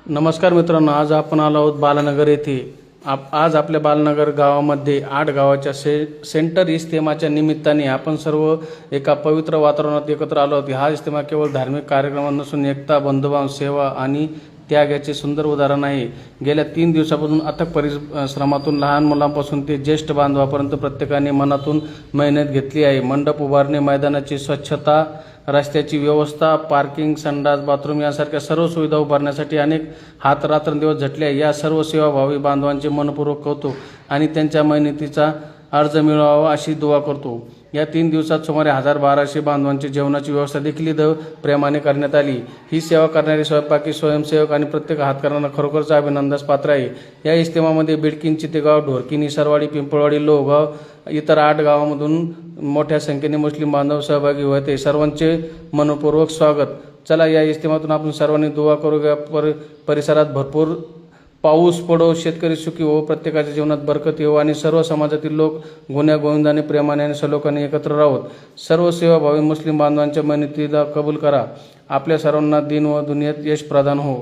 नमस्कार मित्रांनो, आज आपण आलो आहोत बालनगर येथे. आज आपल्या बालनगर गावामध्ये 8 गावाच्या सेंटर इज्तिमाच्या निमित्ताने आपण सर्व एका पवित्र वातावरणात एकत्र आलो आहोत. हा इज्तिमा केवळ धार्मिक कार्यक्रम नसून एकता, बंधुभाव, सेवा आणि त्यागाचे सुंदर उदाहरण आहे. गेल्या 3 दिवसापासून अथक परिश्रमातून लहान मुलांपासून ते ज्येष्ठ बांधवापर्यंत प्रत्येकाने मनातून मेहनत घेतली आहे. मंडप उभारणे, मैदानाची स्वच्छता, रस्त्याची व्यवस्था, पार्किंग, संडास, बाथरूम यासारख्या सर्व सुविधा उभारण्यासाठी अनेक हात रात्रंदिवस झटले आहे. या सर्व सेवाभावी बांधवांचे मनपूर्वक कौतुक आणि त्यांच्या मेहनतीचा अर्ज मिळावा अशी दुवा करतो. या 3 दिवसात सुमारे 1200 बांधवांची जेवणाची व्यवस्था देखील प्रेमाने करण्यात आली. ही सेवा करणारे स्वयंपाकी, स्वयंसेवक आणि प्रत्येक हातकर्यांना खरोखरच अभिनंदनास पात्र आहे. या इज्तिमामध्ये बिडकीन, चितेगाव, ढोरकी, निसरवाडी, पिंपळवाडी, लोहगाव इतर 8 गावांमधून मोठ्या संख्येने मुस्लिम बांधव सहभागी होते. सर्वांचे मनपूर्वक स्वागत. चला या इज्तिमातून आपण सर्वांनी दुवा करूया. परिसरात भरपूर पाऊस पडो, शेतकरी सुखी हो, प्रत्येकाच्या जीवनात बरकत येऊ आणि सर्व समाजातील लोक गुण्या गोविंदाने, प्रेमाने आणि सलोखाने एकत्र राहोत. सर्व सेवाभावी मुस्लिम बांधवांच्या मेहनतीला कबूल करा. आपल्या सर्वांना दिन व दुनियेत यश प्रदान हो.